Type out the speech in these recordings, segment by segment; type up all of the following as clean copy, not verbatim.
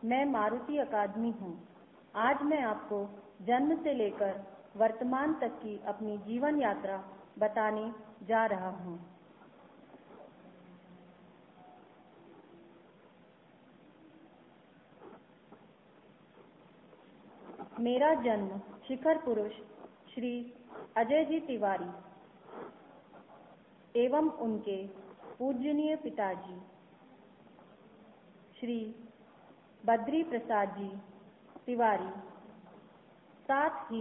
मैं मारुति अकादमी हूँ। आज मैं आपको जन्म से लेकर वर्तमान तक की अपनी जीवन यात्रा बताने जा रहा हूँ। मेरा जन्म शिखर पुरुष श्री अजय जी तिवारी एवं उनके पूजनीय पिताजी श्री बद्री प्रसाद जी तिवारी, साथ ही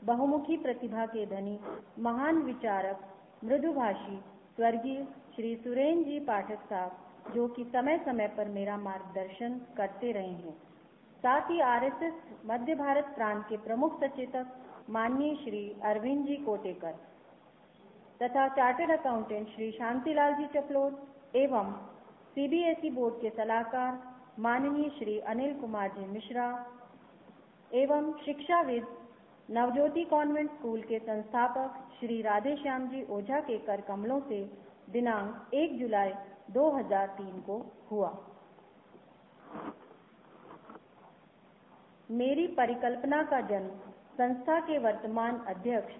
बहुमुखी प्रतिभा के धनी महान विचारक मृदुभाषी स्वर्गीय श्री सुरेंद्र जी पाठक साहब, जो कि समय समय पर मेरा मार्गदर्शन करते रहे हैं। साथ ही आरएसएस मध्य भारत प्रांत के प्रमुख सचेतक माननीय श्री अरविंद जी कोटेकर तथा चार्टर्ड अकाउंटेंट श्री शांतिलाल जी टपलोद एवं सीबीएसई बोर्ड के सलाहकार माननीय श्री अनिल कुमार जी मिश्रा एवं शिक्षाविद नवज्योति कॉन्वेंट स्कूल के संस्थापक श्री राधेश्याम जी ओझा के कर कमलों से दिनांक 1 जुलाई 2003 को हुआ। मेरी परिकल्पना का जन्म संस्था के वर्तमान अध्यक्ष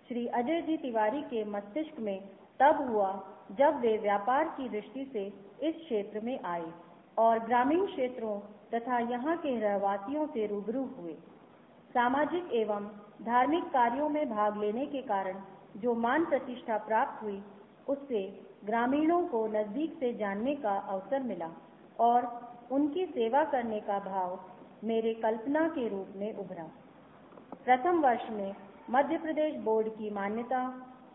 श्री अजय जी तिवारी के मस्तिष्क में तब हुआ जब वे व्यापार की दृष्टि से इस क्षेत्र में आए और ग्रामीण क्षेत्रों तथा यहाँ के रहवासियों से रूबरू हुए। सामाजिक एवं धार्मिक कार्यों में भाग लेने के कारण जो मान प्रतिष्ठा प्राप्त हुई, उससे ग्रामीणों को नजदीक से जानने का अवसर मिला और उनकी सेवा करने का भाव मेरे कल्पना के रूप में उभरा। प्रथम वर्ष में मध्य प्रदेश बोर्ड की मान्यता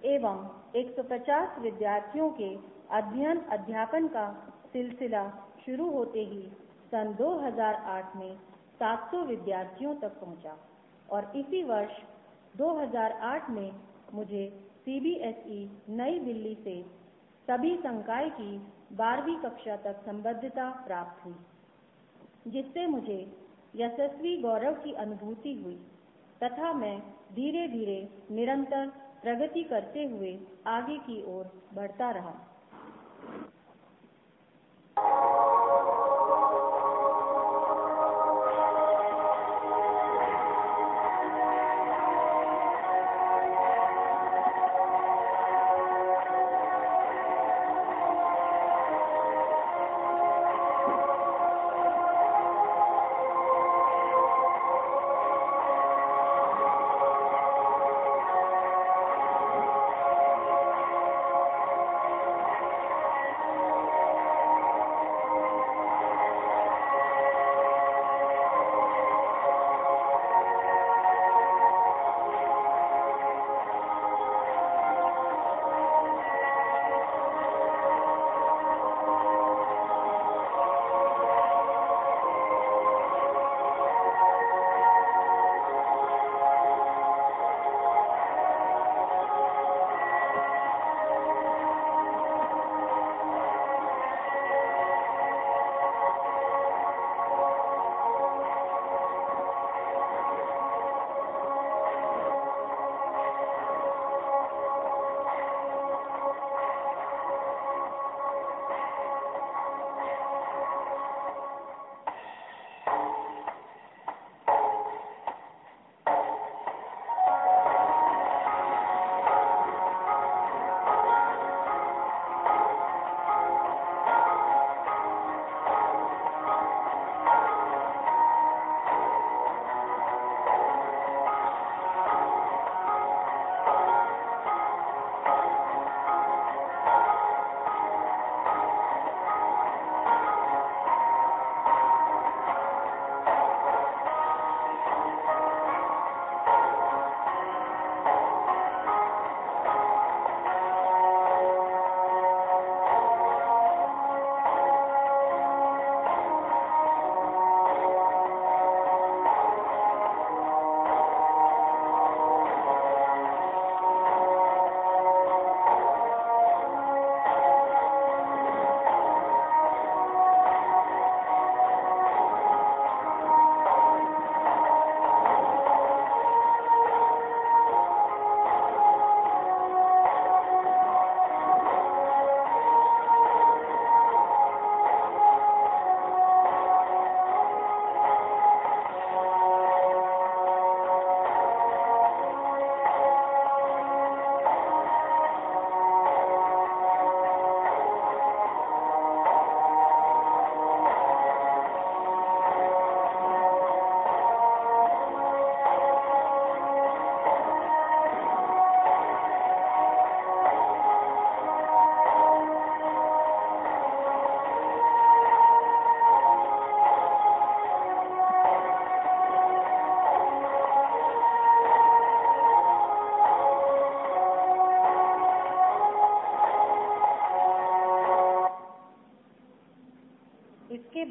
एवं 150 विद्यार्थियों के अध्ययन अध्यापन का सिलसिला शुरू होते ही सन 2008 में 700 विद्यार्थियों तक पहुंचा और इसी वर्ष 2008 में मुझे सीबीएसई नई दिल्ली से सभी संकाय की 12वीं कक्षा तक संबद्धता प्राप्त हुई, जिससे मुझे यशस्वी गौरव की अनुभूति हुई तथा मैं धीरे धीरे निरंतर प्रगति करते हुए आगे की ओर बढ़ता रहा।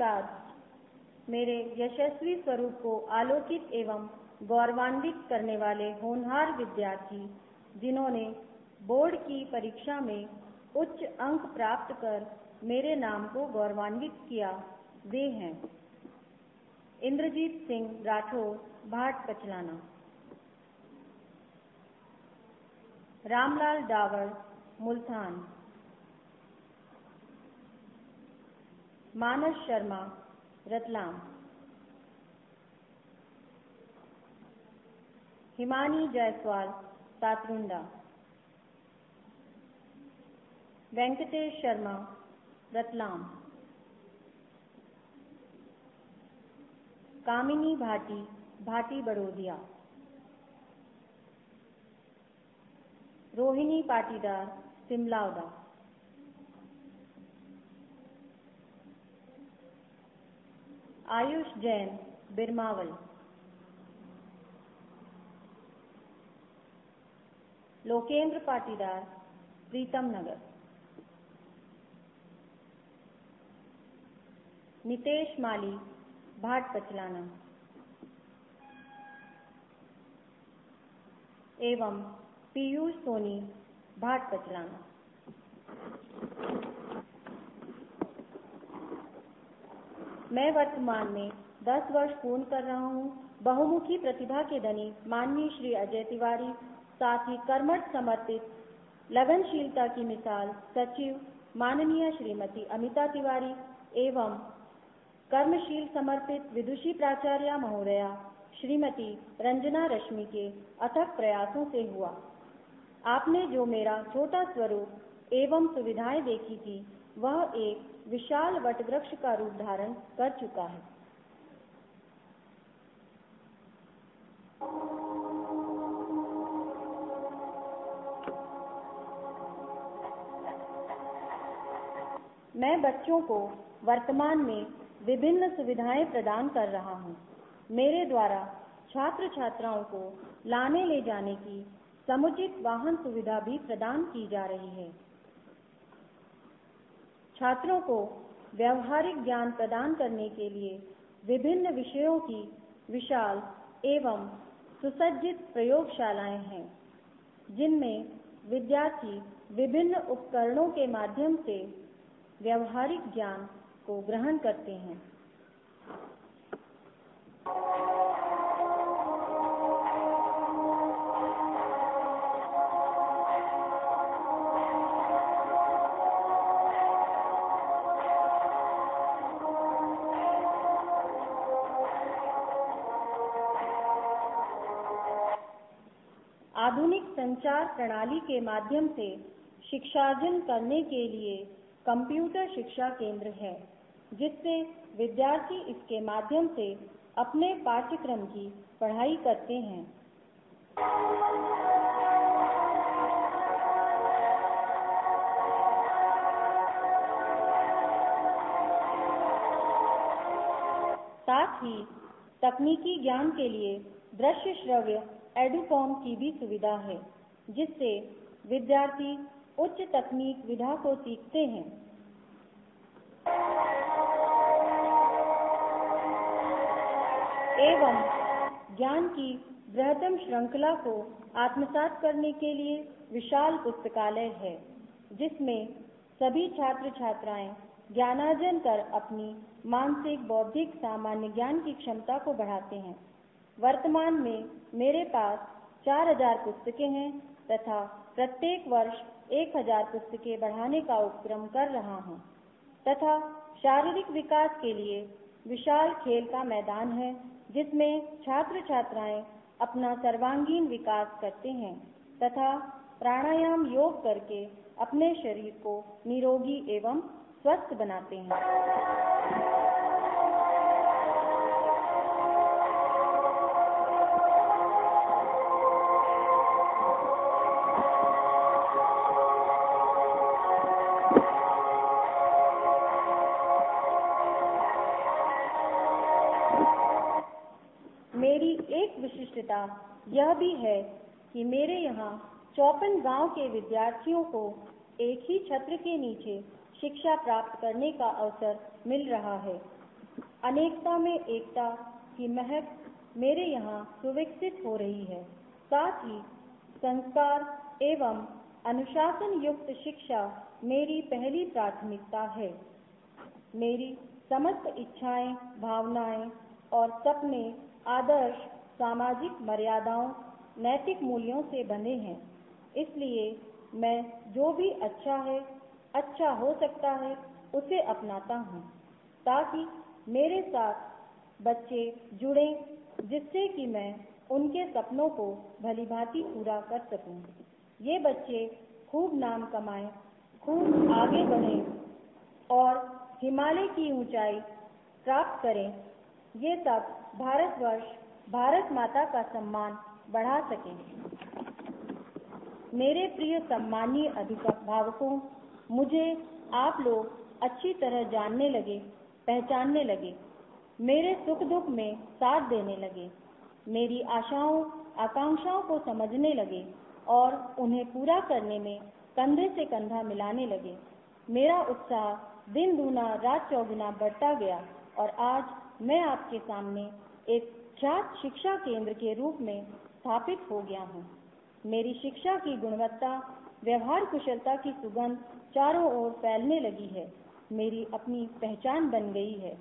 बाद मेरे यशस्वी स्वरूप को आलोकित एवं गौरवान्वित करने वाले होनहार विद्यार्थी जिन्होंने बोर्ड की परीक्षा में उच्च अंक प्राप्त कर मेरे नाम को गौरवान्वित किया, वे हैं इंद्रजीत सिंह राठौर, भाट पचलाना, रामलाल डावर, मुल्तान, मानस शर्मा, रतलाम, हिमानी जायसवाल, तातरुंडा, वेंकटेश शर्मा, रतलाम, कामिनी भाटी, भाटी बड़ोदिया, रोहिणी पाटीदार, सिमलावदा, आयुष जैन, बिरमावल, लोकेंद्र पाटीदार, प्रीतम नगर, नितेश माली, भाट पचलाना एवं पीयूष सोनी, भाट पचलाना। मैं वर्तमान में 10 वर्ष पूर्ण कर रहा हूँ। बहुमुखी प्रतिभा के धनी माननीय श्री अजय तिवारी, साथ ही कर्मठ समर्पित लगनशीलता की मिसाल सचिव माननीय श्रीमती अमिता तिवारी एवं कर्मशील समर्पित विदुषी प्राचार्य महोदया श्रीमती रंजना रश्मि के अथक प्रयासों से हुआ। आपने जो मेरा छोटा स्वरूप एवं सुविधाएं देखी थी, वह एक विशाल वटवृक्ष का रूप धारण कर चुका है। मैं बच्चों को वर्तमान में विभिन्न सुविधाएं प्रदान कर रहा हूं। मेरे द्वारा छात्र छात्राओं को लाने ले जाने की समुचित वाहन सुविधा भी प्रदान की जा रही है। छात्रों को व्यवहारिक ज्ञान प्रदान करने के लिए विभिन्न विषयों की विशाल एवं सुसज्जित प्रयोगशालाएं हैं, जिनमें विद्यार्थी विभिन्न उपकरणों के माध्यम से व्यवहारिक ज्ञान को ग्रहण करते हैं। आधुनिक संचार प्रणाली के माध्यम से शिक्षार्जन करने के लिए कंप्यूटर शिक्षा केंद्र है, जिससे विद्यार्थी इसके माध्यम से अपने पाठ्यक्रम की पढ़ाई करते हैं। साथ ही तकनीकी ज्ञान के लिए दृश्य श्रव्य एडुकॉम की भी सुविधा है, जिससे विद्यार्थी उच्च तकनीक विधा को सीखते हैं। एवं ज्ञान की बृहत्तम श्रृंखला को आत्मसात करने के लिए विशाल पुस्तकालय है, जिसमें सभी छात्र छात्राएं ज्ञानार्जन कर अपनी मानसिक बौद्धिक सामान्य ज्ञान की क्षमता को बढ़ाते हैं। वर्तमान में मेरे पास 4000 पुस्तकें हैं तथा प्रत्येक वर्ष 1000 पुस्तकें बढ़ाने का उपक्रम कर रहा हूं, तथा शारीरिक विकास के लिए विशाल खेल का मैदान है, जिसमें छात्र छात्राएं अपना सर्वांगीण विकास करते हैं तथा प्राणायाम योग करके अपने शरीर को निरोगी एवं स्वस्थ बनाते हैं। मेरी एक विशिष्टता यह भी है कि मेरे यहाँ 54 गांव के विद्यार्थियों को एक ही छत्र के नीचे शिक्षा प्राप्त करने का अवसर मिल रहा है। अनेकता में एकता की महक मेरे यहाँ सुविकसित हो रही है। साथ ही संस्कार एवं अनुशासन युक्त शिक्षा मेरी पहली प्राथमिकता है। मेरी समस्त इच्छाएं, भावनाएं और सपने आदर्श सामाजिक मर्यादाओं, नैतिक मूल्यों से बंधे हैं। इसलिए मैं जो भी अच्छा है, अच्छा हो सकता है, उसे अपनाता हूँ ताकि मेरे साथ बच्चे जुड़ें, जिससे कि मैं उनके सपनों को भलीभांति पूरा कर सकूं। ये बच्चे खूब नाम कमाएं, खूब आगे बढ़ें और हिमालय की ऊंचाई प्राप्त करें। ये सब भारतवर्ष, भारत माता का सम्मान बढ़ा सकें। मेरे प्रिय सम्मानीय अभिभावकों, मुझे आप लोग अच्छी तरह जानने लगे, पहचानने लगे, मेरे सुख दुख में साथ देने लगे, मेरी आशाओं आकांक्षाओं को समझने लगे और उन्हें पूरा करने में कंधे से कंधा मिलाने लगे। मेरा उत्साह दिन दूना रात चौगुना बढ़ता गया और आज मैं आपके सामने एक ख्यात शिक्षा केंद्र के रूप में स्थापित हो गया हूँ। मेरी शिक्षा की गुणवत्ता, व्यवहार कुशलता की सुगंध चारों ओर फैलने लगी है। मेरी अपनी पहचान बन गई है।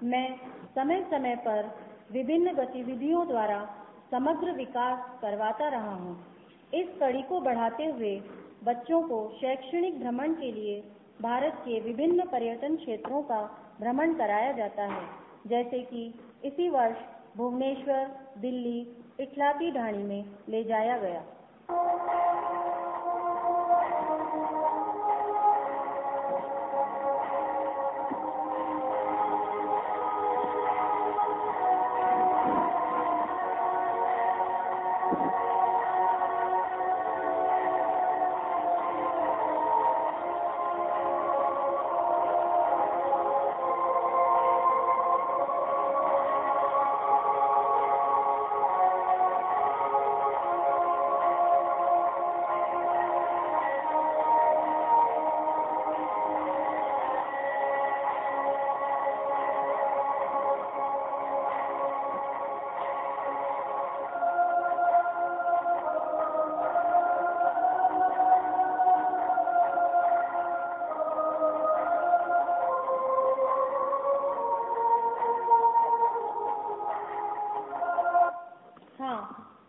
मैं समय समय पर विभिन्न गतिविधियों द्वारा समग्र विकास करवाता रहा हूँ। इस कड़ी को बढ़ाते हुए बच्चों को शैक्षणिक भ्रमण के लिए भारत के विभिन्न पर्यटन क्षेत्रों का भ्रमण कराया जाता है, जैसे कि इसी वर्ष भुवनेश्वर, दिल्ली, इटलाती ढाणी में ले जाया गया।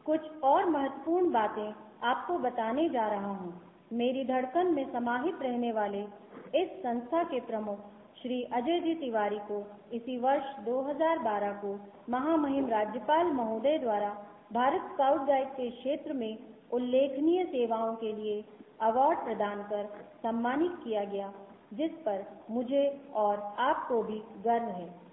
कुछ और महत्वपूर्ण बातें आपको बताने जा रहा हूँ। मेरी धड़कन में समाहित रहने वाले इस संस्था के प्रमुख श्री अजय जी तिवारी को इसी वर्ष 2012 को महामहिम राज्यपाल महोदय द्वारा भारत स्काउट गाइड के क्षेत्र में उल्लेखनीय सेवाओं के लिए अवार्ड प्रदान कर सम्मानित किया गया, जिस पर मुझे और आपको भी गर्व है।